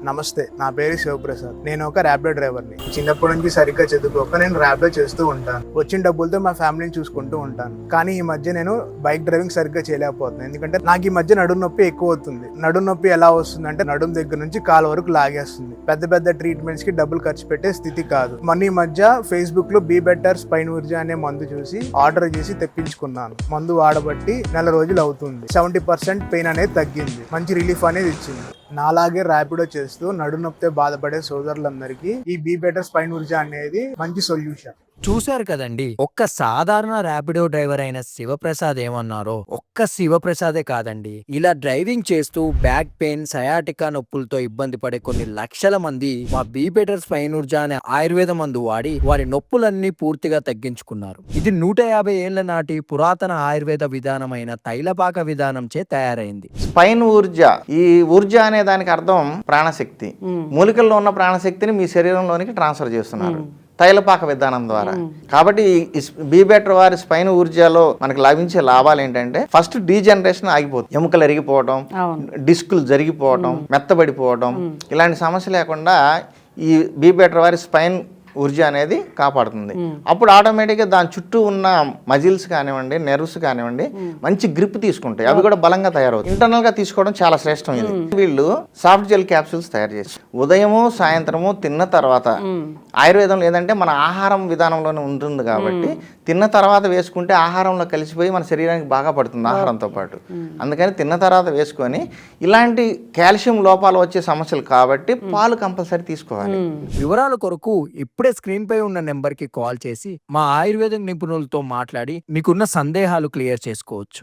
నమస్తే, నా పేరు శివప్రసాద్. నేను ఒక ర్యాపిడో డ్రైవర్ని. చిన్నప్పటి నుంచి సరిగ్గా చదువుకోక నేను ర్యాపిడో చేస్తూ ఉంటాను. వచ్చిన డబ్బులతో మా ఫ్యామిలీని చూసుకుంటూ ఉంటాను. కానీ ఈ మధ్య నేను బైక్ డ్రైవింగ్ సరిగ్గా చేయలేకపోతున్నాను. ఎందుకంటే నాకు ఈ మధ్య నడుము నొప్పి ఎక్కువ అవుతుంది. నడుము నొప్పి ఎలా వస్తుంది అంటే నడుము దగ్గర నుంచి కాలు వరకు లాగేస్తుంది. పెద్ద పెద్ద ట్రీట్మెంట్స్ కి డబ్బులు ఖర్చు పెట్టే స్థితి కాదు. మొన్న ఈ మధ్య ఫేస్బుక్ లో బీ బెటర్ స్పైన్ ఊర్జా అనే మందు చూసి ఆర్డర్ చేసి తెప్పించుకున్నాను. మందు వాడబట్టి నెల రోజులు అవుతుంది. 70% పెయిన్ అనేది తగ్గింది. మంచి రిలీఫ్ అనేది ఇచ్చింది. నాలాగే ర్యాపిడో చేస్తూ నడునొప్పితో బాధపడే సోదరులందరికీ ఈ బీ బెటర్ స్పైన్ ఊర్జా అనేది మంచి సొల్యూషన్. చూశారు కదండి, ఒక్క సాధారణ ర్యాపిడో డ్రైవర్ అయిన శివప్రసాద్ ఏమన్నారో. ఒక్క శివప్రసాదే కాదండి, ఇలా డ్రైవింగ్ చేస్తూ బ్యాక్ పెయిన్, సయాటికా నొప్పులతో ఇబ్బంది పడే కొన్ని లక్షల మంది మా బీ బెటర్ స్పైన్ ఊర్జా అనే ఆయుర్వేద మందు వాడి వారి నొప్పులన్నీ పూర్తిగా తగ్గించుకున్నారు. ఇది 150 ఏళ్ల నాటి పురాతన ఆయుర్వేద విధానమైన తైలపాక విధానం చే తయారైంది. స్పైన్ ఊర్జా, ఈ ఊర్జా అనే దానికి అర్థం ప్రాణశక్తి. మూలికల్లో ఉన్న ప్రాణశక్తిని మీ శరీరంలోనికి ట్రాన్స్ఫర్ చేస్తున్నారు తైలపాక విధానం ద్వారా. కాబట్టి బీ బెటర్ వారి స్పైన్ ఊర్జాలో మనకు లభించే లాభాలు ఏంటంటే, ఫస్ట్ డీజనరేషన్ ఆగిపోతుంది. ఎముకలు ఎరిగిపోవడం, డిస్కులు జరిగిపోవడం, మెత్తబడిపోవడం, ఇలాంటి సమస్య లేకుండా ఈ బీ బెటర్ వారి స్పైన్ ఊర్జా అనేది కాపాడుతుంది. అప్పుడు ఆటోమేటిక్గా దాని చుట్టూ ఉన్న మజిల్స్ కానివ్వండి, నెర్వ్స్ కానివ్వండి, మంచి గ్రిప్ తీసుకుంటాయి. అవి కూడా బలంగా తయారవుతాయి. ఇంటర్నల్ గా తీసుకోవడం చాలా శ్రేష్టం. ఇది వీళ్ళు సాఫ్ట్ జెల్ క్యాప్సూల్స్ తయారు చేసి ఉదయము సాయంత్రము తిన్న తర్వాత, ఆయుర్వేదంలో ఏదంటే మన ఆహారం విధానంలోనే ఉంటుంది కాబట్టి తిన్న తర్వాత వేసుకుంటే ఆహారంలో కలిసిపోయి మన శరీరానికి బాగా పడుతుంది ఆహారంతో పాటు. అందుకని తిన్న తర్వాత వేసుకొని, ఇలాంటి కాల్షియం లోపాలు వచ్చే సమస్యలు కాబట్టి పాలు కంపల్సరీ తీసుకోవాలి. వివరాల కొరకు ఇప్పుడే స్క్రీన్ పై ఉన్న నెంబర్ కి కాల్ చేసి మా ఆయుర్వేద నిపుణులతో మాట్లాడి మీకున్న సందేహాలు క్లియర్ చేసుకోవచ్చు.